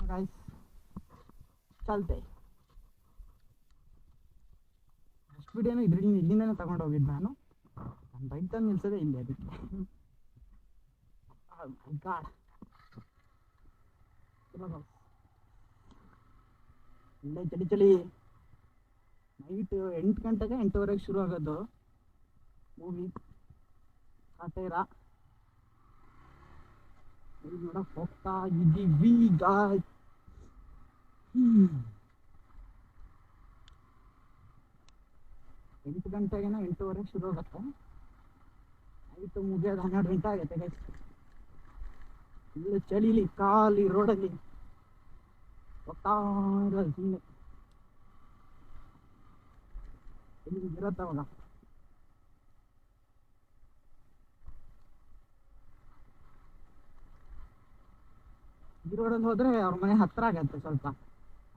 Guys चलते first ವಿಡಿಯೋನು ಇಲ್ಲಿಂದನೇ ತಗೊಂಡು ಹೋಗಿದ್ದು ನಾನು ಬೈಕ್ ತಂದು ನಿಲ್ಸೋದೇ ಇಲ್ಲಿ ಅದಕ್ಕೆ ಗಾಡ್ ಇಲ್ಲೇ ಚಳಿ ಚಳಿ ನೈಟ್ 8 ಗಂಟೆಗೆ 8:30 ಶುರು ಆಗೋದು ಮೂವಿ ಕಾಟೇರ ನೋಡಕ್ ಹೋಗ್ತಾ ಇದ್ದೀವಿ ಗಾಯ್ಸ್ 8 ಗಂಟೆಗೆ 8:30 ಶುರು ಆಗುತ್ತೆ ನೈಟ್ ಮುಗಿಯೋದು 12 ಗಂಟೆ ಆಗುತ್ತೆ ಗೈಸ್ ಇಲ್ಲಿ ಚಳಿಲಿ ಖಾಲಿ ರೋಡಲ್ಲಿ ಹೋಗ್ತಾ ಇರೋದು ಸುಮ್ಮನೆ ಎಲ್ಲಿ ಇರತ್ತವಾಗ ಈ ರೋಡಲ್ಲಿ ಹೋದ್ರೆ ಅವ್ರ ಮನೆ ಹತ್ರ ಆಗತ್ತೆ ಸ್ವಲ್ಪ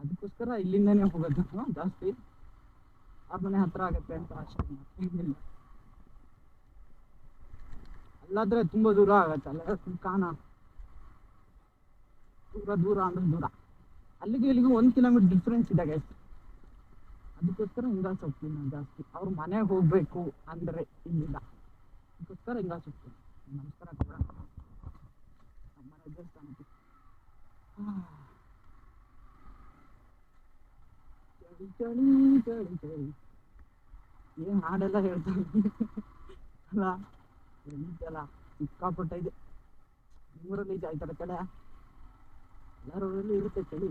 ಅದಕ್ಕೋಸ್ಕರ ಇಲ್ಲಿಂದನೇ ಹೋಗೋದು ಜಾಸ್ತಿ ಅವ್ರ ಮನೆ ಹತ್ರ ಆಗತ್ತೆ ಅಂತ ಅಷ್ಟೇ ಏನಿಲ್ಲ ಅಲ್ಲಾದ್ರೆ ತುಂಬಾ ದೂರ ಆಗತ್ತೆ ಅಲ್ಲ ಕಾಣ ದೂರ ಅಂದ್ರೆ ದೂರ ಅಲ್ಲಿಗೆ ಇಲ್ಲಿಗೂ 1 ಕಿಲೋಮೀಟರ್ ಡಿಫ್ರೆನ್ಸ್ ಇದೆ ಗೈಸ್ ಅದಕ್ಕೋಸ್ಕರ ಹಿಂಗಾಸ್ ಹೋಗ್ತೀನಿ ನಾನು ಜಾಸ್ತಿ ಅವ್ರ ಮನೆಗೆ ಹೋಗ್ಬೇಕು ಅಂದ್ರೆ ಇಲ್ಲಿಲ್ಲ ಅದಕ್ಕೋಸ್ಕರ ಹಿಂಗಾಸ್ ಹೋಗ್ತೀನಿ ನಮಸ್ಕಾರ ಕೊಡ ನಮ್ಮ ಮನೆ ದೇವಸ್ಥಾನಕ್ಕೆ ಚಳಿ ಚಳಿ ಚಳಿ ಚಳಿ ಏನ್ ಹಾಡೆಲ್ಲ ಹೇಳ್ತಾರೆ ಅಲ್ಲ ಈಚೆಲ್ಲ ಸಿಕ್ಕಾಪಟ್ಟ ಇದೆ ನಿಮ್ಮೂರಲ್ಲಿ ಈ ಥರ ಕಡೆ ಎಲ್ಲರಲ್ಲಿ ಇರುತ್ತೆ ಚಳಿ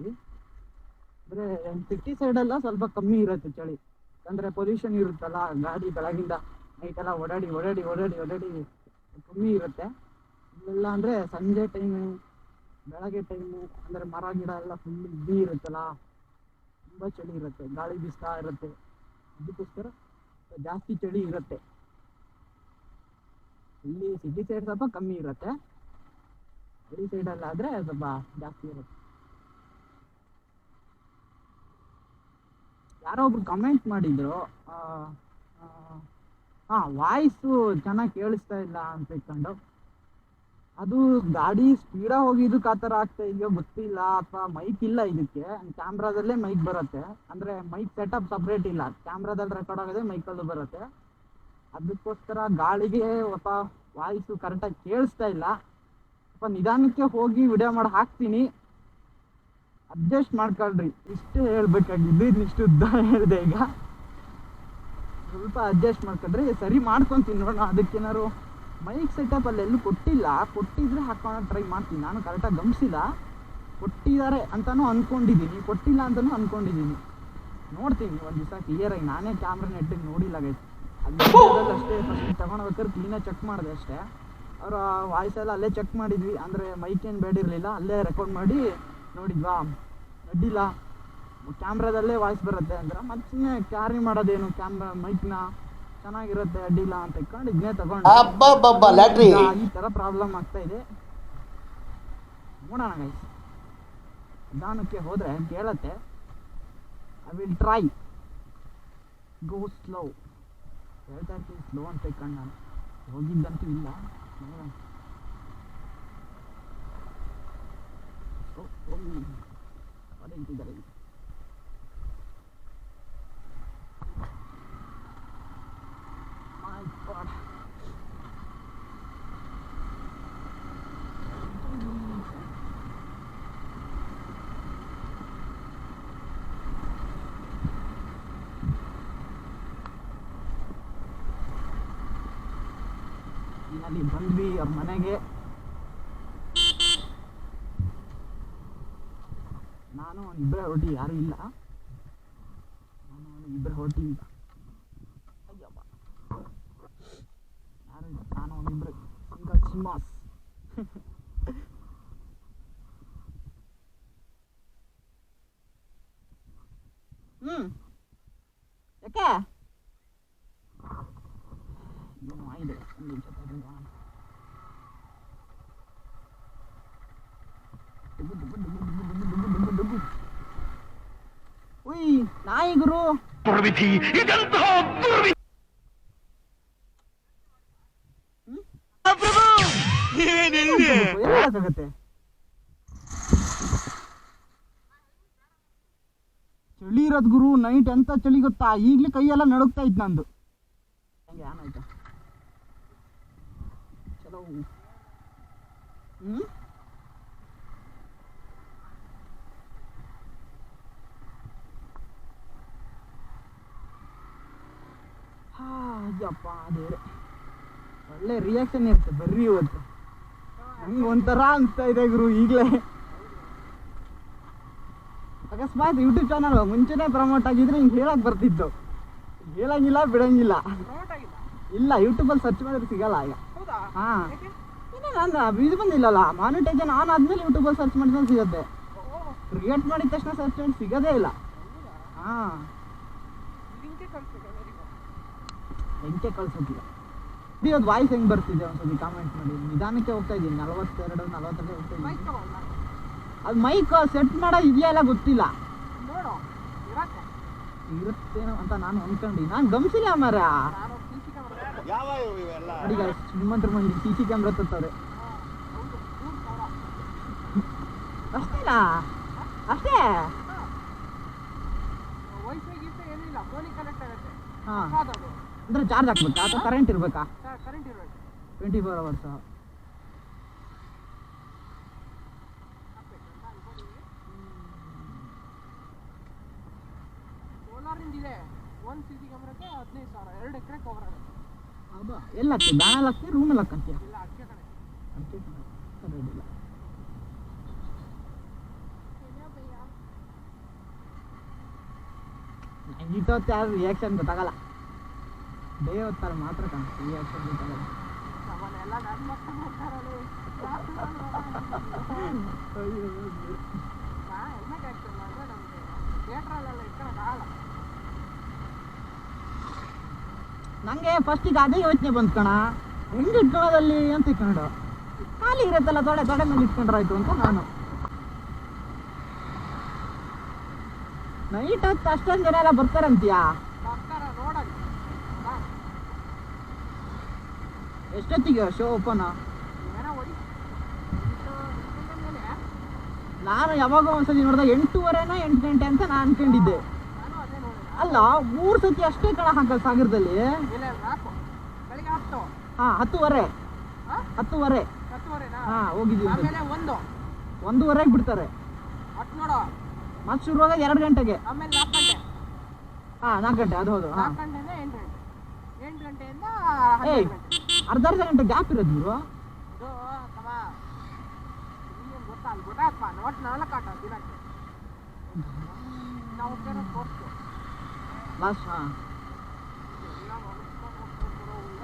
ಅಂದ್ರೆ ಸಿಟಿ ಸೈಡೆಲ್ಲ ಸ್ವಲ್ಪ ಕಮ್ಮಿ ಇರುತ್ತೆ ಚಳಿ ಯಾಕಂದ್ರೆ ಪೊಲ್ಯೂಷನ್ ಇರುತ್ತಲ್ಲ ಗಾಡಿ ಬೆಳಗಿಂದ ನೈಟ್ ಎಲ್ಲ ಓಡಾಡಿ ಕಮ್ಮಿ ಇರುತ್ತೆ ಇಲ್ಲೆಲ್ಲ ಅಂದ್ರೆ ಸಂಜೆ ಟೈಮು ಬೆಳಗ್ಗೆ ಟೈಮು ಅಂದ್ರೆ ಮರ ಗಿಡ ಎಲ್ಲ ಫುಲ್ ಇದ್ದಿ ಇರುತ್ತಲ್ಲ ತುಂಬ ಚಳಿ ಇರುತ್ತೆ ಗಾಳಿ ಬೀಸ್ತಾ ಇರುತ್ತೆ ಅದಕ್ಕೋಸ್ಕರ ಜಾಸ್ತಿ ಚಳಿ ಇರುತ್ತೆ ಇಲ್ಲಿ ಸಿಟಿ ಸೈಡ್ ಸ್ವಲ್ಪ ಕಮ್ಮಿ ಇರುತ್ತೆ ಹಳ್ಳಿ ಸೈಡಲ್ಲ ಆದರೆ ಸ್ವಲ್ಪ ಜಾಸ್ತಿ ಇರುತ್ತೆ ಯಾರೋ ಒಬ್ರು ಕಮೆಂಟ್ ಮಾಡಿದ್ರು ವಾಯ್ಸು ಚೆನ್ನಾಗಿ ಕೇಳಿಸ್ತಾ ಇಲ್ಲ ಅಂತ ಇಟ್ಕೊಂಡು ಅದು ಗಾಡಿ ಸ್ಪೀಡಾಗಿ ಹೋಗಿದ್ದಕ್ಕೆ ಆ ಥರ ಆಗ್ತಾ ಇದೆಯೋ ಗೊತ್ತಿಲ್ಲ ಅಥವಾ ಮೈಕ್ ಇಲ್ಲ ಇದಕ್ಕೆ ಕ್ಯಾಮ್ರಾದಲ್ಲೇ ಮೈಕ್ ಬರುತ್ತೆ ಅಂದರೆ ಮೈಕ್ ಸೆಟಪ್ ಸಪ್ರೇಟ್ ಇಲ್ಲ ಕ್ಯಾಮ್ರಾದಲ್ಲಿ ರೆಕಾರ್ಡ್ ಆಗೋದೇ ಮೈಕಲ್ಲೂ ಬರುತ್ತೆ ಅದಕ್ಕೋಸ್ಕರ ಗಾಳಿಗೆ ವಾಯ್ಸು ಕರೆಕ್ಟಾಗಿ ಕೇಳಿಸ್ತಾ ಇಲ್ಲ ಸ್ವಲ್ಪ ನಿಧಾನಕ್ಕೆ ಹೋಗಿ ವಿಡಿಯೋ ಮಾಡಿ ಹಾಕ್ತೀನಿ ಅಡ್ಜಸ್ಟ್ ಮಾಡ್ಕೊಳ್ರಿ ಇಷ್ಟೇ ಹೇಳ್ಬೇಕಾಗಿದ್ದು ಇಷ್ಟು ಉದ್ದ ಹೇಳಿದೆ ಈಗ ಸ್ವಲ್ಪ ಅಡ್ಜಸ್ಟ್ ಮಾಡ್ಕೊಂಡ್ರಿ ಸರಿ ಮಾಡ್ಕೊತೀನಿ ನೋಡೋಣ ಅದಕ್ಕೇನಾದ್ರು ಮೈಕ್ ಸೆಟಪ್ ಅಲ್ಲೆಲ್ಲೂ ಕೊಟ್ಟಿದ್ರೆ ಹಾಕೋಣ ಟ್ರೈ ಮಾಡ್ತೀನಿ ನಾನು ಕರೆಕ್ಟಾಗಿ ಗಮನಿಸಿಲ್ಲ ಕೊಟ್ಟಿದ್ದಾರೆ ಅಂತಲೂ ಅಂದ್ಕೊಂಡಿದ್ದೀನಿ ಕೊಟ್ಟಿಲ್ಲ ಅಂತಲೂ ಅಂದ್ಕೊಂಡಿದ್ದೀನಿ ನೋಡ್ತೀನಿ ಒಂದು ದಿವಸ ಕ್ಲಿಯರಾಗಿ ನಾನೇ ಕ್ಯಾಮ್ರಾ ನೆಟ್ಟಿಗೆ ನೋಡಿಲ್ಲ ಗೈಸ್ ಅಲ್ಲಿ ಅಷ್ಟೇ ಫಸ್ಟ್ ತಗೊಂಡ್ಬೇಕಾದ್ರೆ ಕ್ಲೀನಾಗಿ ಚೆಕ್ ಮಾಡಿದೆ ಅಷ್ಟೇ ಅವರ ವಾಯ್ಸ್ ಎಲ್ಲ ಅಲ್ಲೇ ಚೆಕ್ ಮಾಡಿದ್ವಿ ಅಂದರೆ ಮೈಕ್ ಏನು ಬೇಡಿರಲಿಲ್ಲ ಅಲ್ಲೇ ರೆಕಾರ್ಡ್ ಮಾಡಿ ನೋಡಿದ್ವಾ ಅಡ್ಡಿಲ್ಲ ಕ್ಯಾಮ್ರಾದಲ್ಲೇ ವಾಯ್ಸ್ ಬರುತ್ತೆ ಅಂದ್ರೆ ಮತ್ತೆ ಸುಮ್ಮನೆ ಕ್ಯಾರಿ ಮಾಡೋದೇನು ಮೈಕ್ನ ಚೆನ್ನಾಗಿರುತ್ತೆ ಅಡ್ಡಿಲ್ಲ ಅಂತ ಇಟ್ಕೊಂಡು ಇದನ್ನೇ ತಗೊಂಡು ಈ ಥರ ಪ್ರಾಬ್ಲಮ್ ಆಗ್ತಾ ಇದೆ ನೋಡೋಣ ಗೈಸ್ ನಿಧಾನಕ್ಕೆ ಹೋದರೆ ಕೇಳತ್ತೆ I will try go slow ಹೇಳ್ತಾ ಇರ್ತೀನಿ ಸ್ಲೋ ಅಂತ ಇಟ್ಕೊಂಡು ನಾನು ಹೋಗಿದ್ದಂತೂ ಇಲ್ಲ ನೋಡೋಣ ಹೊಡೆಯುತ್ತಿದ್ದಾರೆ ಅಲ್ಲಿ ಬಂದ್ವಿ ಅವ್ರ ಮನೆಗೆ ನಾನು ಇಬ್ಬರೇ ಹೊರಟಿ ಯಾರು ಇಲ್ಲ ನಾನು ಇಬ್ಬರೇ ಹೊರಟಿ ಇಲ್ಲ ಅಯ್ಯಪ್ಪ ಯಾರು ಇಲ್ಲ ನಾನು ಇಬ್ಬರು ಸಿಂಗಲ್ ಸಿಂಹಾಸ್ ಯಾಕೆ ಏನು ಆಗಿದೆ ಒಂದು ನಿಮಿಷ ಉಯ್ ನಾಯಿ ಗುರು ಏನಾಗತ್ತೆ ಚಳಿ ಇರೋದು ಗುರು, ನೈಟ್ ಎಂತ ಚಳಿ ಗೊತ್ತಾ, ಈಗಲೇ ಕೈಯೆಲ್ಲ ನಡುಗ್ತಾ ಇತ್ತು ನಂದು. ಹಂಗೆ ಏನಾಯ್ತಾ ಚಲೋ. ಅಯ್ಯಪ್ಪ ದೇವ್ರೆ, ಒಳ್ಳೆ ರಿಯಾಕ್ಷನ್ ಇರುತ್ತೆ ಬರ್ರಿ ಇವತ್ತು. ನಂಗೆ ಒಂಥರ ಅನಿಸ್ತಾ ಇದೆ ಗುರು ಈಗಲೇ. ಅಕಸ್ಮಾತ್ ಯೂಟ್ಯೂಬ್ ಚಾನಲ್ ಮುಂಚೆನೇ ಪ್ರಮೋಟ್ ಆಗಿದ್ರೆ ಹಿಂಗೆ ಹೇಳಕ್ ಬರ್ತಿತ್ತು. ಹೇಳಂಗಿಲ್ಲ, ಬಿಡಂಗಿಲ್ಲ. ಇಲ್ಲ, ಯೂಟ್ಯೂಬಲ್ಲಿ ಸರ್ಚ್ ಮಾಡಿದ್ರೆ ಸಿಗಲ್ಲ ಈಗ. ಹಾಂ, ನಾನು ಇದು ಬಂದಿಲ್ಲಲ್ಲ ಮಾನಿಟೈಸೇಷನ್ ಆನ್ ಆದ್ಮೇಲೆ ಯೂಟ್ಯೂಬಲ್ಲಿ ಸರ್ಚ್ ಮಾಡಿದ್ರೆ ಸಿಗುತ್ತೆ. ಕ್ರಿಯೇಟ್ ಮಾಡಿದ ತಕ್ಷಣ ಸರ್ಚ್ ಮಾಡಿ ಸಿಗೋದೇ ಇಲ್ಲ. ಹಾಂ, ಹೆಂಗೆ ಕಳ್ಸೋದಿಲ್ಲ. ಇವತ್ತು ವಾಯ್ಸ್ ಹೆಂಗೆ ಬರ್ತಿದೆ ಒಂದ್ಸತಿ ಕಾಮೆಂಟ್ ಮಾಡಿ. ನಿಧಾನಕ್ಕೆ ಹೋಗ್ತಾ ಇದ್ದೀನಿ, 42 40 ಹೋಗ್ತಾ ಇದ್ದೀನಿ. ಅದು ಮೈಕ್ ಸೆಟ್ ಮಾಡೋ ಇದೆಯಲ್ಲ ಗೊತ್ತಿಲ್ಲ, ಇರುತ್ತೇನೋ ಅಂತ ನಾನು ಅನ್ಕೊಂಡು. ನಾನು ಗಮನಿಸಿಲ್ಲ ಮಾರ. ನೋಡಿ ಗಾಯ್ಸ್, ಶ್ರೀಮಂತರ ಮಂದಿ CC ಕ್ಯಾಮ್ರಾ ತತ್ತವ್ರೆ. ಅಷ್ಟೇನಾ? ಅಷ್ಟೇ? ಹಾಂ, ಅಂದರೆ ಚಾರ್ಜ್ ಹಾಕ್ಬೇಕಾ ಅಥವಾ ಕರೆಂಟ್ ಇರಬೇಕಾ? 24 hours. ಹೌದಾ? ಎಲ್ಲ ಹಾಕ್ತಿ? ಬ್ಯಾನಲ್ ಹಾಕ್ತಿ, ರೂಮಲ್ಲಿ ಹಾಕಂತೀಯ? ಅಡ್ಡಿಲ್ಲ. ಇಟ್ಟೊತ್ತು ಯಾರು ರಿಯಾಕ್ಷನ್ ಗೊತ್ತಾಗಲ್ಲ, ಡೇ ಹೊತ್ತಾರೆ ಮಾತ್ರ ಕಾಣಿಸ್ತು ರಿಯಾಕ್ಷನ್ ಗೊತ್ತಾಗಲ್ಲ. ನಂಗೆ ಫಸ್ಟಿಗೆ ಅದೇ ಯೋಚನೆ ಬಂತು ಕಣ, ಹೆಂಗೆ ಇಟ್ಕೊಳ್ಳೋದಲ್ಲಿ ಅಂತ ಇಟ್ಕೊಂಡು. ಖಾಲಿ ಇರುತ್ತಲ್ಲ ತೊಡೆ ಮೇಲೆ ಇಟ್ಕೊಂಡ್ರಾಯ್ತು ಅಂತ ನಾನು. ನೈಟ್ ಹೊತ್ತು ಅಷ್ಟೊಂದು ಜನ ಎಲ್ಲ ಬರ್ತಾರಂತೀಯಾ? ಎಷ್ಟೊತ್ತಿಗೆ ಶೋ ಓಪನ್? ನಾನು ಯಾವಾಗ ಒಂದ್ಸತಿ ನೋಡಿದಾಗ 8:30 8 ಗಂಟೆ ಅಂತ ನಾನು ಅನ್ಕೊಂಡಿದ್ದೆ. ಅಲ್ಲ, 3 ಸತಿ ಅಷ್ಟೇ ಕಣ ಹಾಕಲ್ ಸಾಗರದಲ್ಲಿ. ಹಾಂ, 10:30. ಹಾಂ, ಹೋಗಿದ್ದೀವಿ. 1:30 ಬಿಡ್ತಾರೆ. ಮತ್ತೆ ಶುರುವಾಗ 2 ಗಂಟೆಗೆ. ಹಾಂ, 4 ಗಂಟೆ, ಅದು ಹೌದು. ಹಾಂ, ಏಯ್, ಅರ್ಧ ಗಂಟೆ ಗ್ಯಾಪ್ ಇರೋದು ನೀವು.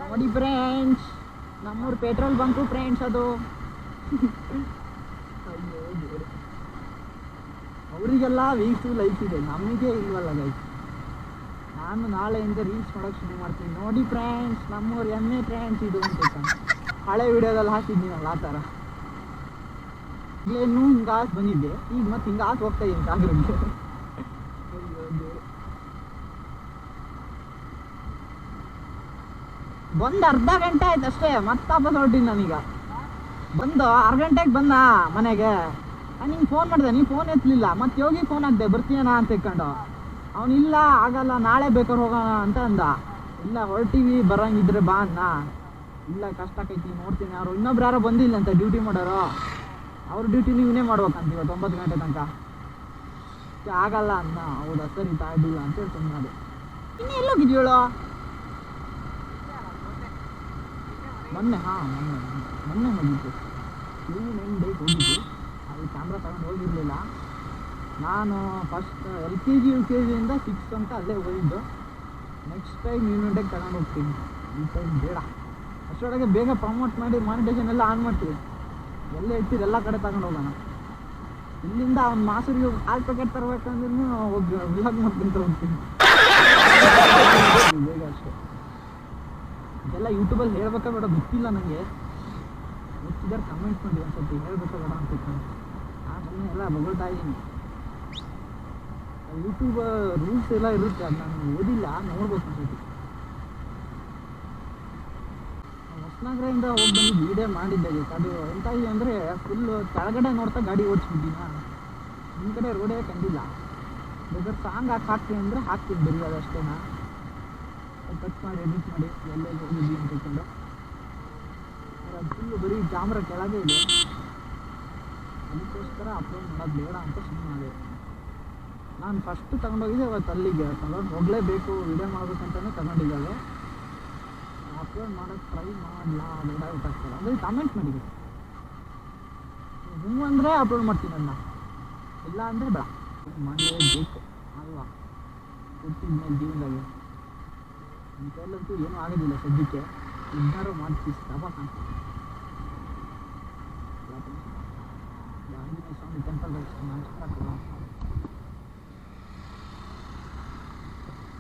ನೋಡಿ ಫ್ರೆಂಡ್ಸ್, ನಮ್ಮೂರು ಪೆಟ್ರೋಲ್ ಬಂಕು ಫ್ರೆಂಡ್ಸ್ ಅದು. ಅವರಿಗೆಲ್ಲ ವೀಕ್ಸು ಲೈಫ್ ಇದೆ, ನಮಗೆ ಇಲ್ವಲ್ಲ ಗೈಸ್. ನಾನು ನಾಳೆಯಿಂದ ರೀಲ್ಸ್ ಮಾಡೋಕ್ಕೆ ಶುರು ಮಾಡ್ತೀನಿ. ನೋಡಿ ಫ್ರೆಂಡ್ಸ್, ನಮ್ಮೂರು ಎಮ್ಮೆ ಫ್ರೆಂಡ್ಸ್ ಇದು ಅಂತ ಹಳೆ ವಿಡಿಯೋದಲ್ಲಿ ಹಾಕಿದ್ದೀನಲ್ಲ ಆ ಥರ. ಇಲ್ಲೇನು ಹಿಂಗಾಸ್ ಬಂದಿದ್ದೆ, ಈಗ ಮತ್ತೆ ಹಿಂಗಾಸ್ ಹೋಗ್ತಾ ಇದ್ದೀನಿ ಸಾಗರಕ್ಕೆ. ಬಂದು ಅರ್ಧ ಗಂಟೆ ಆಯ್ತು ಅಷ್ಟೇ, ಮತ್ತೆ ವಾಪಸ್ ಹೊರಟಿನಿ ನಾನೀಗ. ಬಂದು 6 ಗಂಟೆಗೆ ಬಂದ ಮನೆಗೆ. ನಾನು ನಿಂಗೆ ಫೋನ್ ಮಾಡಿದೆ, ನೀನು ಫೋನ್ ಎತ್ತಲಿಲ್ಲ. ಮತ್ತೆ ಯೋಗಿ ಫೋನ್ ಹಾಕ್ದೆ, ಬರ್ತೀಯನಾ ಅಂತ ಇಟ್ಕೊಂಡು. ಅವನಿಲ್ಲ, ಆಗಲ್ಲ, ನಾಳೆ ಬೇಕಾದ್ರೆ ಹೋಗೋಣ ಅಂತ ಅಂದ. ಇಲ್ಲ, ಹೊರಟಿವಿ, ಬರೋಂಗಿದ್ರೆ ಬಾ ಅನ್ನ. ಇಲ್ಲ, ಕಷ್ಟ ಆಕೈತಿ, ನೋಡ್ತೀನಿ. ಅವರು ಇನ್ನೊಬ್ರು ಯಾರೋ ಬಂದಿಲ್ಲ ಅಂತ ಡ್ಯೂಟಿ ಮಾಡೋರು, ಅವ್ರ ಡ್ಯೂಟಿ ನೀವೇ ಮಾಡ್ಬೇಕಂತ ಇವತ್ತು 9 ಗಂಟೆ ತನಕ. ಆಗಲ್ಲ ಅನ್ನ. ಹೌದಾ, ಸರಿ ತಾಯಿಲ್ಲ ಅಂತೇಳಿ ಸುಮ್ಮನೆ. ಇನ್ನೂ ಎಲ್ಲೋಗಿದ್ಯೋಳು? ಮೊನ್ನೆ ಹೋಗಿದ್ದು, 9 ಡೇಸ್ ಹೋಗಿದ್ದು. ಅದು ಕ್ಯಾಮ್ರಾ ತಗೊಂಡು ಹೋಗಿರಲಿಲ್ಲ ನಾನು. ಫಸ್ಟ್ LKG UKGಯಿಂದ 6 ಅಂತ ಅಲ್ಲೇ ಹೋಗಿದ್ದು. ನೆಕ್ಸ್ಟ್ ಟೈಮ್ ಯೂನಿಟೆಗೆ ತಗೊಂಡು ಹೋಗ್ತೀನಿ. ಈ ಟೈಮ್ ಬೇಡ, ಅಷ್ಟರೊಳಗೆ ಬೇಗ ಪ್ರಮೋಟ್ ಮಾಡಿ ಮಾನಿಟೈಸೇಷನ್ ಎಲ್ಲ ಆನ್ ಮಾಡ್ತೀವಿ. ಎಲ್ಲೇ ಇಟ್ಟಿದ್ದು ಎಲ್ಲ ಕಡೆ ತಗೊಂಡು ಹೋಗೋಣ. ಇಲ್ಲಿಂದ ಅವ್ನು ಮಾಸೂರಿಗೆ ಹಾಲು ಪ್ಯಾಕೆಟ್ ತರಬೇಕಂದ್ರೂ ಹೋಗಿ ವ್ಲಾಗ್ ಮಾಡ್ಕೊಂತ ಹೋಗ್ತೀನಿ ಬೇಗ ಅಷ್ಟೇ. ಇದೆಲ್ಲ ಯೂಟ್ಯೂಬಲ್ಲಿ ಹೇಳ್ಬೇಕಾ ಬೇಡ ಗೊತ್ತಿಲ್ಲ ನನಗೆ. ಗೊತ್ತಿದ್ದಾರೆ ಕಮೆಂಟ್ ಮಾಡಿ ಒಂದ್ಸತಿ, ಹೇಳ್ಬೇಕಾ ಬೇಡ ಅಂತ ನಾನು ಎಲ್ಲ ಬಗಳ್ತಾ ಇದ್ದೀನಿ. ಯೂಟ್ಯೂಬ್ ರೂಲ್ಸ್ ಎಲ್ಲ ಇರುತ್ತೆ, ಅದು ನಾನು ಓದಿಲ್ಲ, ನೋಡ್ಬೇಕು ಅನ್ಸತಿ. ಹೊಸನಗರದಿಂದ ಹೋಗಿ ಬಂದು ವೀಡಿಯೋ ಮಾಡಿದ್ದೆ. ಅದು ಎಂತಾಗಿದೆ ಅಂದರೆ ಫುಲ್ಲು ಕೆಳಗಡೆ ನೋಡ್ತಾ ಗಾಡಿ ಓಡಿಸ್ಬಿಟ್ಟಿನ, ನಿಮ್ಮ ಕಡೆ ರೋಡೇ ಕಂಡಿಲ್ಲ. ಬೇಕಾದ್ರೆ ಸಾಂಗ್ ಹಾಕ್ತೀನಿ ಅಂದರೆ ಹಾಕ್ತೀನಿ, ಬರೀ ಅದಷ್ಟೇನಾ. ಕಟ್ ಮಾಡಿ ಎಡಿಟ್ ಮಾಡಿ ಎಲ್ಲೆಲ್ಲಿ ಹೋಗಿದ್ವಿ ಅಂತ ತಿಳ್ಕೊಂಡು ಅದು ಫುಲ್ಲು ಬರೀ ಕ್ಯಾಮ್ರಾ ಕೆಳಗೆ ಇದೆ. ಅದಕ್ಕೋಸ್ಕರ ಅಪ್ಲೋಡ್ ಮಾಡೋದು ಬೇಡ ಅಂತ ಸುಮ್ಮನೆ. ನಾನು ಫಸ್ಟ್ ತಗೊಂಡೋಗಿದ್ದೆ ಅವತ್ತು ಅಲ್ಲಿಗೆ ತಗೊಂಡು ಹೋಗಲೇಬೇಕು, ವಿಡಿಯೋ ಮಾಡ್ಬೇಕಂತಲೇ ತಗೊಂಡಿದ್ದಾಗ ಅಪ್ಲೋಡ್ ಮಾಡೋಕ್ಕೆ ಟ್ರೈ ಮಾಡಲಾ ಬೇಡ ಗೊತ್ತಾಗ್ತಲ್ಲ. ಅಂದರೆ ಕಮೆಂಟ್ ಮಾಡಿ, ಹ್ಞೂ ಅಂದರೆ ಅಪ್ಲೋಡ್ ಮಾಡ್ತೀನಿ ಅದನ್ನ, ಇಲ್ಲ ಅಂದರೆ ಬೇಡ. ಮಾಡಲೇಬೇಕು ಅಲ್ವಾ, ಕೊಟ್ಟಿದ್ಮೇಲೆ ಜೀವನದಾಗೆ ನನ್ನ ಕೈಲಂತೂ ಏನೂ ಆಗೋದಿಲ್ಲ ಸದ್ಯಕ್ಕೆ. ಇದ್ದಾರು ಮಾಡ್ತೀವಿ ಡಬ್ಬ ಕಾಣ್ತೀವಿ. ಆಂಜನೇಯ ಸ್ವಾಮಿ ಟೆಂಪಲ್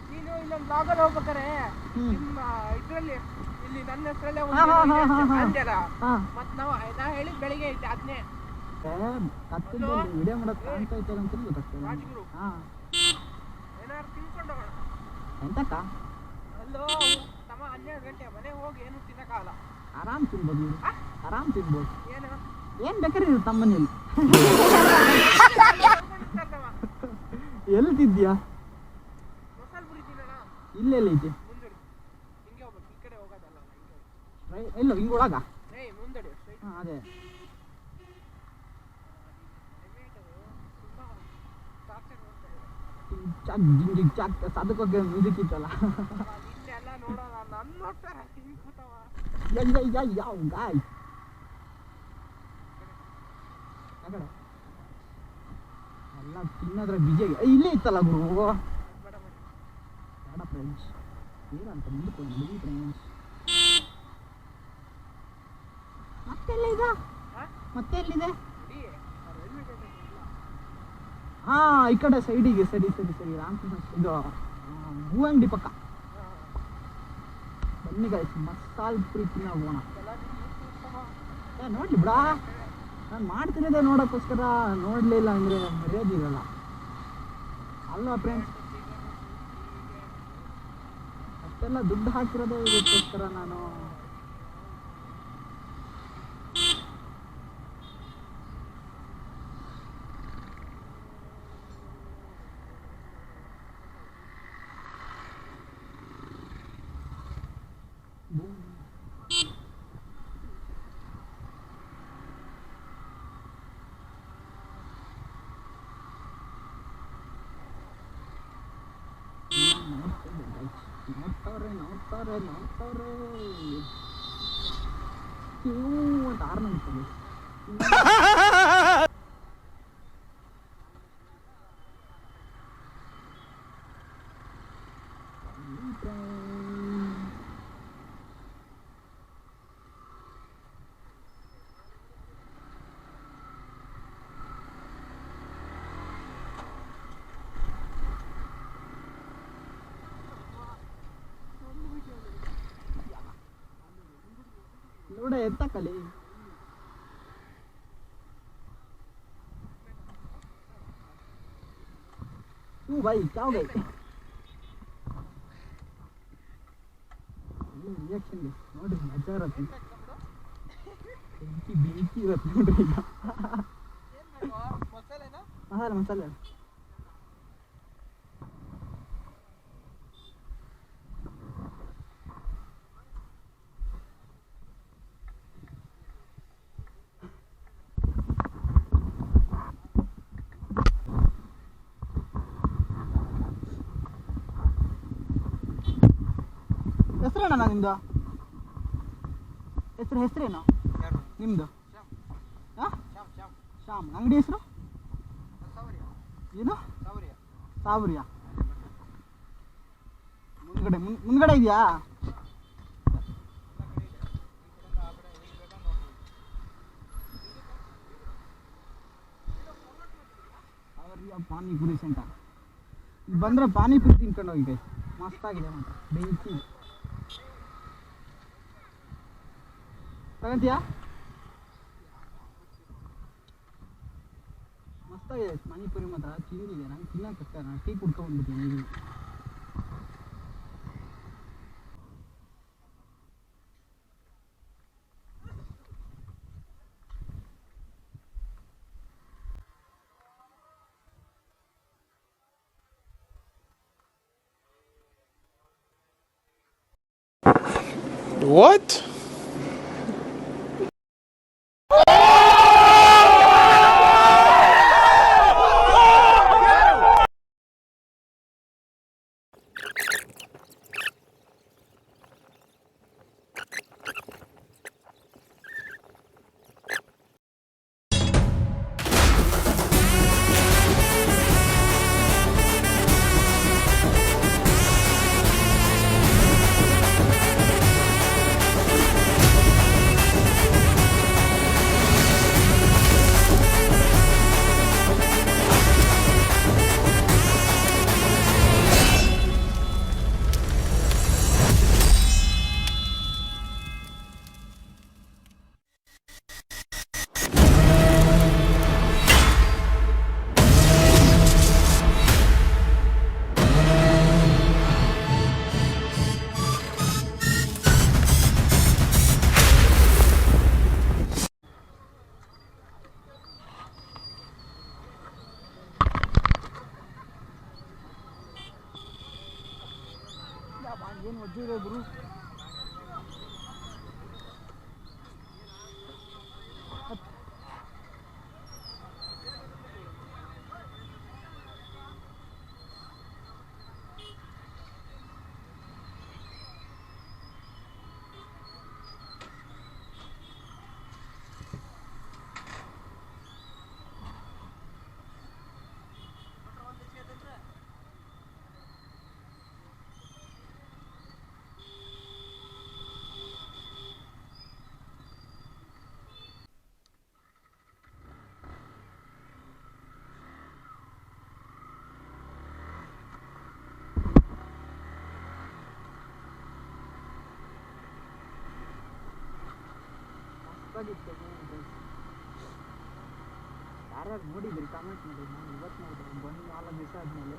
ನೀನು ಇನ್ನೊಂದು ಬ್ಲಾಗಲ್ಲಿ ಹೋಗ್ಬೇಕಾರೆ ನಿಮ್ಮ ಇದರಲ್ಲಿ ಇಲ್ಲಿ ನನ್ನ ಹೆಸರಲ್ಲೇ ಮತ್ತೆ ನಾ ಹೇಳಿದ ಬೆಳಿಗ್ಗೆ ಐತೆ ಅದನ್ನೇ ವಿಡಿಯೋ ಮಾಡೋದು ಕಾಣ್ತಾ ಇದ್ದಾರೆ ಅಂತ ಗೊತ್ತಾಗ್ತದೆ. ಹಾಂ ಏನಾದ್ರು ತಿನ್ಕೊಂಡು ಹೋಗೋಣ ಎಂತಕ್ಕ? ಅಲ್ಲೋ ತಮ್ಮ 12 ಗಂಟೆ ಮನೆಗೆ ಹೋಗಿ ಏನು ತಿನ್ನಕ್ಕಾಗಲ್ಲ. ಆರಾಮ್ ತಿನ್ಬೋದು, ಆರಾಮ್ ತಿನ್ಬೋದು. ಏನು ಏನು ಬೇಕಾದ್ರೆ ಇದು ತಮ್ಮನೇಲಿ ಎಲ್ಲಿ ತಿದ್ಯಾ? ಮಸಾಲೆ ಪುರಿ ತಿನ್ನೋಣ. ಇಲ್ಲೆಲ್ಲ ಐತಿ? ಮುಂದಡಿ ಹಿಂಗೆ ಹೋಗ್ಬೇಕು, ಈ ಕಡೆ ಹೋಗೋದಲ್ಲ ಇಲ್ಲ ಹಿಂಗೆ ಒಳಗ. ಮುಂದಡಿ ಹಾಂ ಅದೇ ಚಾಕ್ ಜಿಂಗ್ ಚಾಕ್ ಅದಕ್ಕೋಗಿ ಮ್ಯೂಸಿಕ್ ಇತ್ತಲ್ಲ. ಇಲ್ಲೆಲ್ಲ ನೋಡೋಣ, ನನ್ನ ನೋಡ್ತಾರೆ ಹಿಂಗೆ ಕೂತವ. ಯಾವ ಗಾಯ್ ಎಲ್ಲ ತಿನ್ನೋದ್ರ ಬಿಜಿಯಾಗಿ ಇಲ್ಲೇ ಇತ್ತಲ್ಲ ಗುರು. ಬೇಡ ಫ್ರೆಂಡ್ಸ್, ಏನಂತ ಮುಂದಕ್ಕೆ ನೋಡಿ ಫ್ರೆಂಡ್ಸ್. ಮತ್ತೆಲ್ಲ ಇದೆ? ಮತ್ತೆ ಎಲ್ಲಿದೆ? ಹಾ ಈ ಕಡೆ ಸೈಡಿಗೆ. ಸರಿ ರಾಮಕೃಷ್ಣ ಇದು ಹೂ ಅಂಗಡಿ ಪಕ್ಕ. ಬನ್ನಿ ಗಾಯ್ಸ್, ಮಸಾಲೆ ಪುರಿ ತಿನ್ನೋಗೋಣ. ನೋಡ್ಲಿ ಬಿಡ, ನಾನು ಮಾಡ್ತಿರೋದೇ ನೋಡೋಕ್ಕೋಸ್ಕರ, ನೋಡಲಿಲ್ಲ ಅಂದರೆ ಮರ್ಯಾದಿರಲ್ಲ ಅಲ್ವಾ ಫ್ರೆಂಡ್ಸ್. ಅಷ್ಟೆಲ್ಲ ದುಡ್ಡು ಹಾಕಿರೋದೇ ಇದಕ್ಕೋಸ್ಕರ ನಾನು. ನೋಡ್ತಾವ್ರೆ ಅಂತ ಆರ್ನ ಅನ್ಸಲಿ. ನೋಡ ಎತ್ತಕಲಿ. तू भाई क्या हो गई? रिएक्शन ನೋಡ್ರಿ ಮಜಾ ಇರತ್ತೆ. ಬೆಂಕಿ ಇರತ್ತೆ ನೋಡ್ರಿ. ಈಗ ಮಸಾಲೆ ಹೆಸರೇನ ನಿಮ್ದು? ಹೆಸರೇನು ನಿಮ್ದು? ಶ್ಯಾಮ್. ಅಂಗಡಿ ಹೆಸರು ಏನು? ಸಾವರಿಯ. ಮುಂದ್ಗಡೆ ಇದೆಯಾ? ಸಾವರಿಯ ಪಾನಿಪುರಿ ಸೆಂಟರ್. ಬಂದರೆ ಪಾನಿಪುರಿ ತಿನ್ಕೊಂಡು ಹೋಗಿ, ಮಸ್ತಾಗಿದೆ ಮಾತ್ರ. ಬೆಂಕಿ ತಗೊಂತೀಯಾ? ಮಸ್ತಾಗಿದೆ ಪಾನಿಪುರಿ ಮಾತ್ರ. ತಿಂದಿದೆ ನಾನು, ತಿನ್ನೋಕೆ ನಾನು ಟೀ ಕುಡ್ಕೊಂಡ್ಬಿಡ್ತೀನಿ. What? ಏನು ಒಜ್ಜಿದೆ ಗುರು. ಯಾರ್ಯಾರು ನೋಡಿದ್ರಿ ಕಾಮೆಂಟ್ ಮಾಡಿ. ನಾನು ಇವತ್ತು ನೋಡಿದೆ, ಬಂದು 4 ದಿವಸ ಆದಮೇಲೆ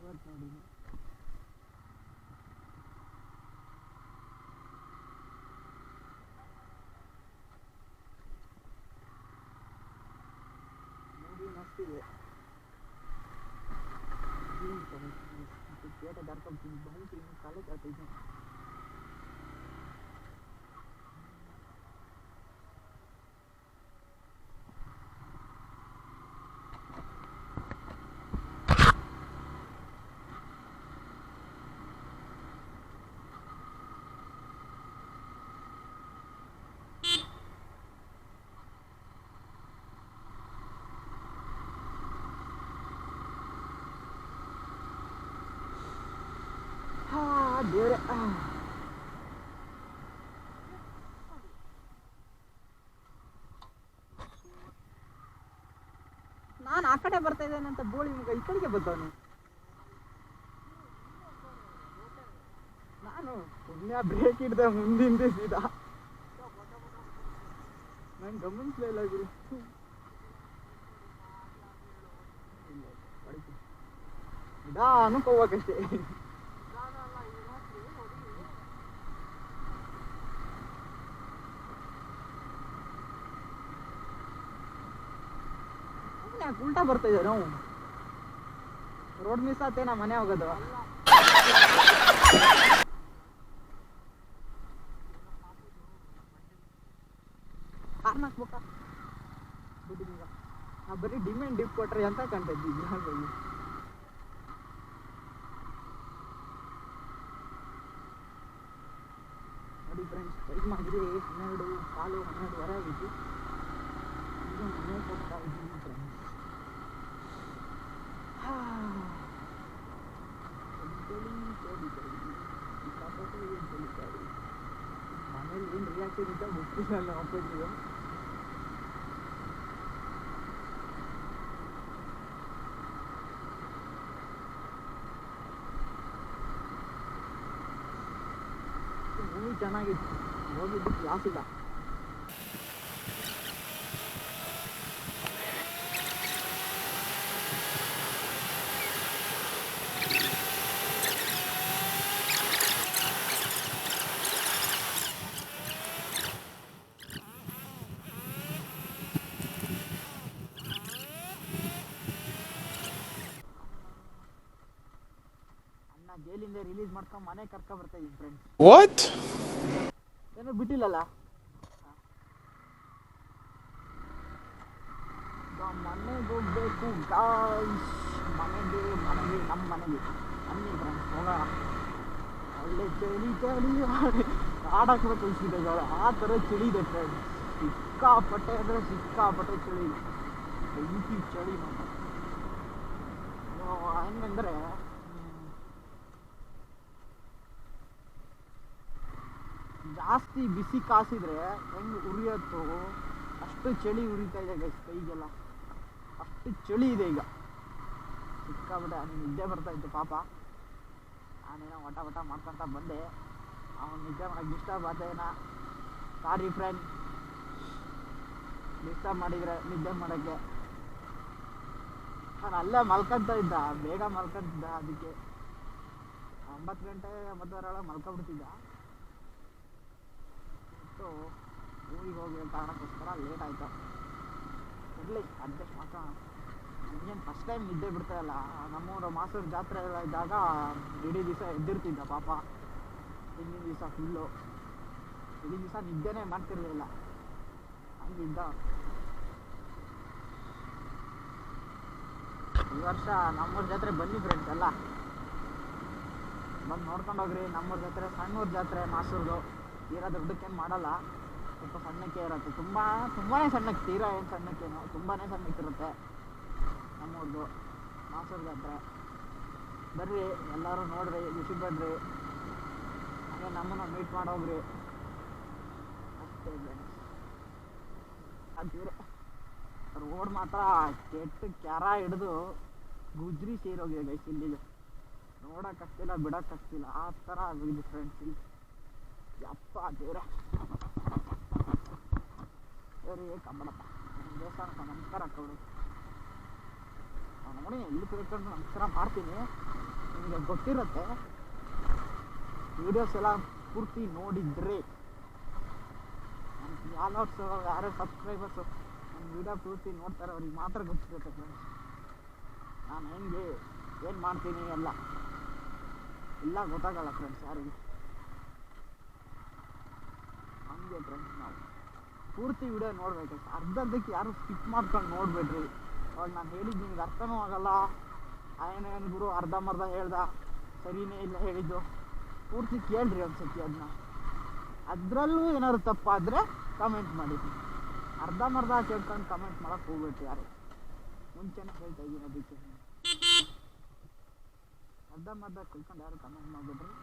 ಇವತ್ತು ನೋಡಿದ್ದೆ. ಮೂವಿ ಮಸ್ತಿದೆ. ಪೇಟೆ ದಾರ್ಕೊಂತೀನಿ ಬಂತು, ಇನ್ನು ಕಾಲೇಜ್ ಆಗ್ತೈತೆ. ದೇವ್ರೆ, ನಾನು ಆ ಕಡೆ ಬರ್ತಾ ಇದ್ದೇನೆ ಅಂತ ಬೋಳಿ ಮುಗ ಈ ಕಡೆಗೆ ಬಂದವನು. ನಾನು ಪುಣ್ಯ ಬ್ರೇಕ್ ಹಿಡ್ದೆ ಮುಂದಿಂದೆ ಸೀದಾ. ನಂಗೆ ಗಮನಿಸ್ಲೇ ಇಲ್ಲ ಗುರು. ನಿಧಾನಕ್ಕೆ ಹೋಗ್ಬೇಕಷ್ಟೇ. ಉಲ್ಟಾ ಬರ್ತಾ ಇದ್ದಾರೆ ನಾವು. ರೋಡ್ ಮಿಸ್ ಆತೆ, ನಾ ಮನೆ ಹೋಗೋದು. ಕಾರ್ನ ಹಾಕ್ಬೇಕಾ ದುಡ್ಡಿನ? ನಾ ಬರೀ ಡಿಮ್ಯಾಂಡ್ ಡಿಪ್ ಕೊಟ್ರೆ ಅಂತ ಕಂಟಿದ್ವಿ. ನೋಡಿ ಫ್ರೆಂಡ್ಸ್, ಟೈಮ್ ಆಗಿದೆ 12:15 ಆಗಿತ್ತು. ಈಗ ಮನೆ ಹೋಗ್ತಾ ಇದ್ದೀನಿ ಫ್ರೆಂಡ್ಸ್. ಮನೇಲಿ ಏನು ರಿಯಾಕ್ಷನ್ ಇದ್ದ ಗೊತ್ತಿಲ್ಲ ನಮ್ಮ ಅಪ್ಪನಿಗೆ. ಮೂವಿ ಚೆನ್ನಾಗಿತ್ತು, ಹೋಗಿದ್ದು ಕ್ಲಾಸ್ ಇಲ್ಲ. ಜೈಲಿಂದ ರಿಲೀಸ್ ಮಾಡ್ಕೊಂಡು ಮನೆ ಕರ್ಕೊ ಬರ್ತಾ ಇದೀನಿ ಫ್ರೆಂಡ್ಸ್. What? ಏನೋ ಬಿಟ್ಟಿಲ್ಲಲ್ಲ. ಮನೆಗೆ ಹೋಗ್ಬೇಕು ಗಾಯ್ಸ್, ಮನೆಗೆ ನಮ್ಮ ಮನೆಗೆ ಬನ್ನಿ ಫ್ರೆಂಡ್ಸ್ ಹೋಗೋಣ. ಒಳ್ಳೆ ಚಳಿ ಆಡಕ್ಕೆ ಕಳಿಸಿದೆ ಆ ಥರ ಚಳಿ ಇದೆ ಫ್ರೆಂಡ್ಸ್. ಸಿಕ್ಕಾಪಟ್ಟೆ ಅಂದರೆ ಸಿಕ್ಕಾಪಟ್ಟೆ ಚಳಿ, ಬೆಂಕಿ ಚಳಿ ಹೆಂಗಂದ್ರೆ ಜಾಸ್ತಿ ಬಿಸಿ ಕಾಸಿದ್ರೆ ಹೆಂಗೆ ಉರಿಯತ್ತೋ ಅಷ್ಟು ಚಳಿ ಉರಿತಾ ಇದೆ ಗೈಸ್ ಕೈಗೆಲ್ಲ. ಅಷ್ಟು ಚಳಿ ಇದೆ ಈಗ ಸಿಕ್ಕಾಬಿಟ್ಟೆ. ಅವ್ನಿಗೆ ನಿದ್ದೆ ಬರ್ತಾ ಇತ್ತು ಪಾಪ, ನಾನೇನೋ ವಟ ಮಾಡ್ಕೊಂತ ಬಂದೆ. ಅವನು ನಿದ್ದೆ ಮಾಡೋಕ್ಕೆ ಡಿಸ್ಟರ್ಬ್ ಆದೇನ, ಸಾರಿ ಫ್ರೆಂಡ್, ಡಿಸ್ಟರ್ಬ್ ಮಾಡಿದರೆ ನಿದ್ದೆ ಮಾಡೋಕ್ಕೆ. ನಾನು ಅಲ್ಲೇ ಮಲ್ಕೊಂತ ಇದ್ದ, ಬೇಗ ಮಲ್ಕೊಂತಿದ್ದ, ಅದಕ್ಕೆ 9 ಗಂಟೆ 9:30 ಮಲ್ಕೊಂಡ್ಬಿಡ್ತಿದ್ದ. ಮತ್ತು ಊರಿಗೆ ಹೋಗಿ ಕಾರಣಕ್ಕೋಸ್ಕರ ಲೇಟ್ ಆಯಿತು. ಇರಲಿ ಅಡ್ಜಸ್ಟ್ ಮಾಡ್ಕೋಣ. ನನಗೇನು ಫಸ್ಟ್ ಟೈಮ್ ನಿದ್ದೆ ಬಿಡ್ತಾ ಇಲ್ಲ. ನಮ್ಮೂರ ಮಾಸೂರು ಜಾತ್ರೆ ಎಲ್ಲ ಇದ್ದಾಗ ಇಡೀ ದಿವಸ ಎದ್ದಿರ್ತಿದ್ದ ಪಾಪ. ಹಿಂದಿನ ದಿವಸ ಫುಲ್ಲು ಇಡೀ ದಿವಸ ನಿದ್ದೆನೇ ಮಾಡ್ತಿರ್ಲಿಲ್ಲ, ಹಂಗಿದ್ದ. ಈ ವರ್ಷ ನಮ್ಮೂರ ಜಾತ್ರೆ ಬನ್ನಿ ಫ್ರೆಂಡ್ಸ್ ಎಲ್ಲ, ಬಂದು ನೋಡ್ಕೊಂಡು ಹೋಗ್ರಿ. ನಮ್ಮೂರ ಜಾತ್ರೆ ಸಣ್ಣೂರ ಜಾತ್ರೆ ಮಾಸೂರ್ದು, ತೀರಾ ದೊಡ್ಡಕ್ಕೇನು ಮಾಡಲ್ಲ, ಸ್ವಲ್ಪ ಸಣ್ಣಕ್ಕೆ ಇರುತ್ತೆ. ತುಂಬಾ ಸಣ್ಣಕ್ಕೆ, ತೀರಾ ಏನು ಸಣ್ಣಕ್ಕೇನು, ತುಂಬಾ ಸಣ್ಣಕ್ಕಿರುತ್ತೆ ನಮ್ಮೂರ್ದು ಮಾಸೂರು ಜಾತ್ರೆ. ಬರ್ರಿ ಎಲ್ಲರೂ ನೋಡ್ರಿ, ಖುಷಿ ಪಡ್ರಿ, ಹಾಗೆ ನಮ್ಮನ್ನು ಮೀಟ್ ಮಾಡೋಗ್ರಿ ಅಷ್ಟೇ ಫ್ರೆಂಡ್ಸ್. ಅಂತೀವ್ರೆ ರೋಡ್ ಮಾತ್ರ ಕೆಟ್ಟ ಕ್ಯಾರ ಹಿಡಿದು ಗುಜ್ರಿ ಸೇರೋಗಿದೆ ಗೈಸ್. ಇಲ್ಲಿಗೆ ನೋಡೋಕ್ಕಾಗ್ತಿಲ್ಲ, ಬಿಡೋಕ್ಕಾಗ್ತಿಲ್ಲ, ಆ ಥರ ಆಗಿದೆ ಫ್ರೆಂಡ್ಸ್ ಇಲ್ಲಿ. ಯಪ್ಪ ದೇವ್ರೆ, ಸರಿ ಕಬ್ಬಡಪ್ಪ ದೇವಸ್ಥಾನಕ್ಕೆ ನಮಸ್ಕಾರ ಹಾಕೋಡು. ನಾನು ನೋಡಿ ಇಲ್ಲಿ ತಿಳ್ಕೊಂಡು ನಮಸ್ಕಾರ ಮಾಡ್ತೀನಿ. ನಿಮಗೆ ಗೊತ್ತಿರುತ್ತೆ, ವಿಡಿಯೋಸ್ ಎಲ್ಲ ಪೂರ್ತಿ ನೋಡಿದ್ರೆ ನನ್ನ ಫಾಲೋವರ್ಸು ಯಾರು ಸಬ್ಸ್ಕ್ರೈಬರ್ಸು ನನ್ನ ವಿಡಿಯೋ ಪೂರ್ತಿ ನೋಡ್ತಾರೆ, ಅವ್ರಿಗೆ ಮಾತ್ರ ಗೊತ್ತಿರುತ್ತೆ ಫ್ರೆಂಡ್ಸ್ ನಾನು ಹೆಂಗೆ ಏನು ಮಾಡ್ತೀನಿ ಎಲ್ಲ ಗೊತ್ತಾಗಲ್ಲ ಫ್ರೆಂಡ್ಸ್ ಯಾರಿಗೆ. ಹಂಗೆ ಫ್ರೆಂಡ್ಸ್ ನಾವು ಪೂರ್ತಿ ವಿಡಿಯೋ ನೋಡ್ಬೇಕು, ಅರ್ಧಕ್ಕೆ ಯಾರು ಸ್ಕಿಪ್ ಮಾಡ್ಕೊಂಡು ನೋಡ್ಬೇಡ್ರಿ. ಅವಾಗ ನಾನು ಹೇಳಿದ್ದು ನಿಮ್ಗೆ ಅರ್ಥನೂ ಆಗಲ್ಲ. ಏನು ಗುರು ಅರ್ಧಂಬರ್ಧ ಹೇಳ್ದ, ಸರಿನೇ ಇಲ್ಲ ಹೇಳಿದ್ದು, ಪೂರ್ತಿ ಕೇಳ್ರಿ ಒಂದ್ಸತಿ ಅದನ್ನ. ಅದರಲ್ಲೂ ಏನಾದ್ರು ತಪ್ಪಾದರೆ ಕಮೆಂಟ್ ಮಾಡಿ. ಅರ್ಧಂಬರ್ಧ ಕೇಳ್ಕೊಂಡು ಕಮೆಂಟ್ ಮಾಡೋಕ್ಕೆ ಹೋಗ್ಬೇಡ್ರಿ ಯಾರು, ಮುಂಚೆನೇ ಹೇಳ್ತಾ ಇದ್ದೀನಿ. ಅದಕ್ಕೆ ಅರ್ಧಂಬರ್ಧ ಕೇಳ್ಕೊಂಡು ಯಾರು ಕಮೆಂಟ್ ಮಾಡಿಬಿಡ್ರಿ,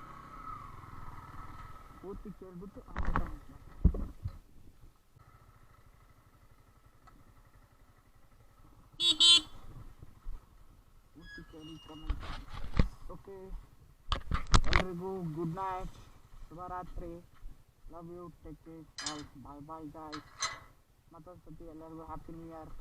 ಪೂರ್ತಿ ಕೇಳ್ಬಿಟ್ಟು ಆಮೇಲೆ ಕಮೆಂಟ್ ಮಾಡಿ. ಪೂರ್ತಿ ಕೇಳಿ ಕಮೆಂಟ್ ಮಾಡಿ. ಓಕೆ, ಎಲ್ರಿಗೂ ಗುಡ್ ನೈಟ್, ಶುಭರಾತ್ರಿ, love you, take care, bye bye guys. ಮತ್ತೊಂದು ಸತಿ ಎಲ್ಲರಿಗೂ ಹ್ಯಾಪಿ ನ್ಯೂ ಇಯರ್.